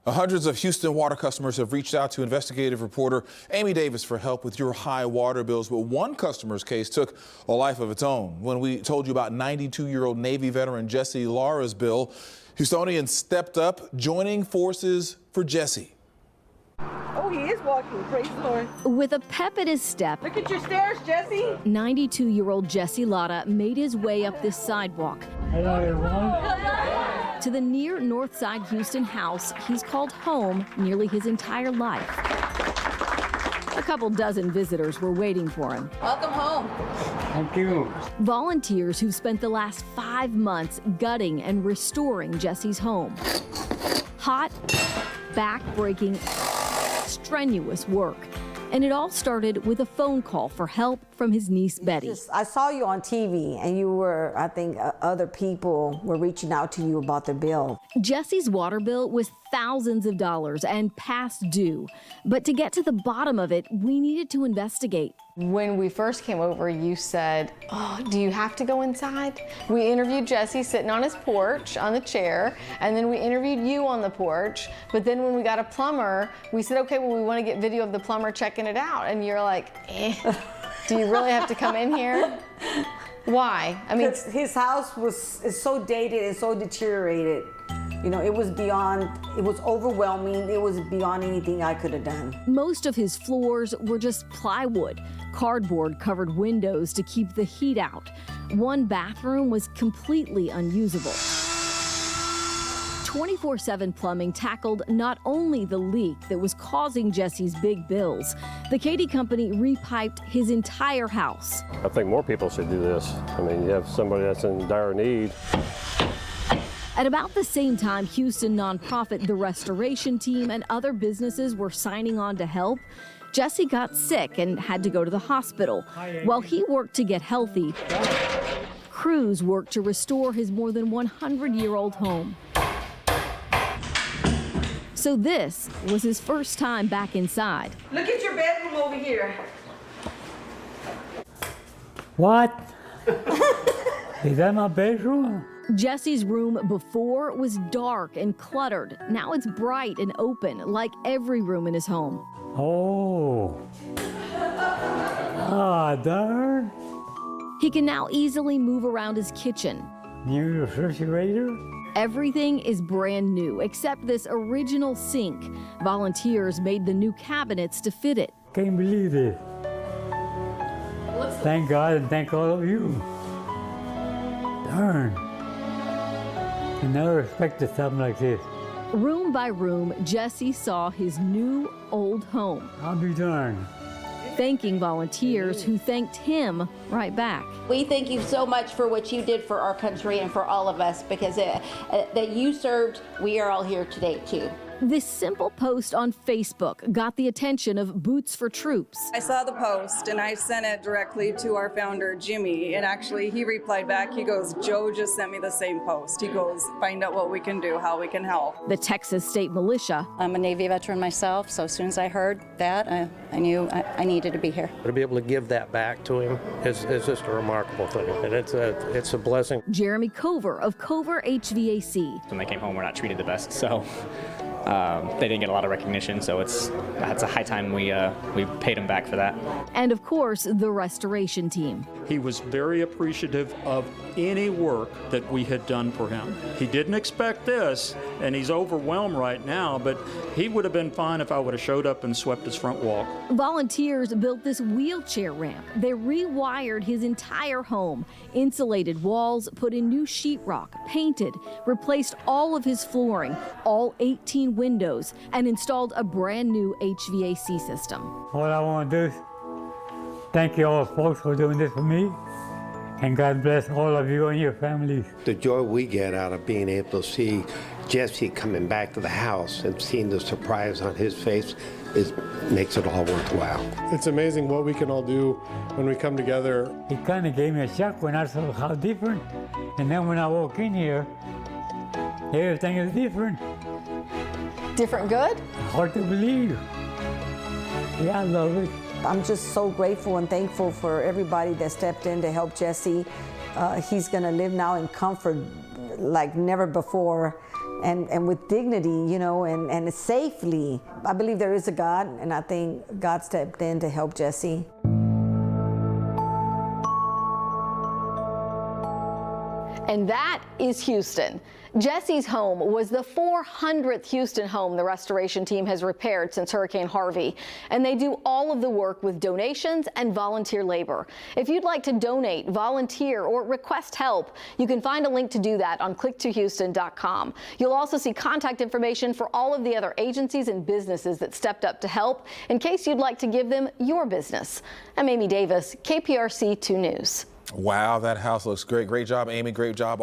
Hundreds of Houston water customers have reached out to investigative reporter Amy Davis for help with your high water bills. But one customer's case took a life of its own. When we told you about 92-year-old Navy veteran Jesse Lara's bill, Houstonians stepped up, joining forces for Jesse. Oh, he is walking. Praise the Lord. With a pep at his step, Look at your stairs, Jesse. 92-year-old Jesse Lara made his way up this sidewalk to the near north side Houston house he's called home nearly his entire life. A couple dozen visitors were waiting for him. Welcome home. Thank you. Volunteers who spent the last 5 months gutting and restoring Jesse's home. Hot, back-breaking, strenuous work. And it all started with a phone call for help from his niece, Betty. I saw you on TV and you were, I think, other people were reaching out to you about their bill. Jesse's water bill was thousands of dollars and past due. But to get to the bottom of it, we needed to investigate. When we first came over, you said, "Oh, do you have to go inside?" We interviewed Jesse sitting on his porch on the chair, and then we interviewed you on the porch. But then when we got a plumber, we said, "Okay, well, we want to get video of the plumber checking it out." And you're like, do you really have to come in here? Why? I mean, his house is so dated and so deteriorated. You know, it was overwhelming. It was beyond anything I could have done. Most of his floors were just plywood, cardboard covered windows to keep the heat out. One bathroom was completely unusable. 24/7 plumbing tackled not only the leak that was causing Jesse's big bills, the Katie company repiped his entire house. I think more people should do this. I mean, you have somebody that's in dire need. At about the same time, Houston nonprofit The Restoration Team and other businesses were signing on to help, Jesse got sick and had to go to the hospital. While he worked to get healthy, crews worked to restore his more than 100-year-old home. So this was his first time back inside. Look at your bedroom over here. What? Is that my bedroom? Jesse's room before was dark and cluttered. Now it's bright and open, like every room in his home. Oh. Ah, darn. He can now easily move around his kitchen. New refrigerator? Everything is brand new, except this original sink. Volunteers made the new cabinets to fit it. Can't believe it. Thank God and thank all of you. Darn. I never expected something like this. Room by room, Jesse saw his new old home. I'll be darned. Thanking volunteers who thanked him right back. We thank you so much for what you did for our country and for all of us, because that you served, we are all here today too. This simple post on Facebook got the attention of Boots for Troops. I saw the post and I sent it directly to our founder, Jimmy, and actually he replied back. He goes, "Joe just sent me the same post." He goes, "Find out what we can do, how we can help." The Texas State Militia. I'm a Navy veteran myself, so as soon as I heard that, I knew I needed to be here. To be able to give that back to him is just a remarkable thing, and it's a blessing. Jeremy Cover of Cover HVAC. When they came home, we're not treated the best, so they didn't get a lot of recognition, so it's a high time we paid him back for that. And of course, the restoration team. He was very appreciative of any work that we had done for him. He didn't expect this, and he's overwhelmed right now, but he would have been fine if I would have showed up and swept his front walk. Volunteers built this wheelchair ramp. They rewired his entire home, insulated walls, put in new sheetrock, painted, replaced all of his flooring, all 18 windows, and installed a brand new HVAC system. All I want to do is thank you all folks for doing this for me, and God bless all of you and your families. The joy we get out of being able to see Jesse coming back to the house and seeing the surprise on his face makes it all worthwhile. It's amazing what we can all do when we come together. It kind of gave me a shock when I saw how different, and then when I walk in here, everything is different. Different good? Hard to believe. Yeah, I love it. I'm just so grateful and thankful for everybody that stepped in to help Jesse. He's gonna live now in comfort like never before. and with dignity, you know, and safely. I believe there is a God, and I think God stepped in to help Jesse. And that is Houston. Jesse's home was the 400th Houston home the restoration team has repaired since Hurricane Harvey. And they do all of the work with donations and volunteer labor. If you'd like to donate, volunteer, or request help, you can find a link to do that on click2houston.com. You'll also see contact information for all of the other agencies and businesses that stepped up to help in case you'd like to give them your business. I'm Amy Davis, KPRC 2 News. Wow, that house looks great. Great job, Amy. Great job.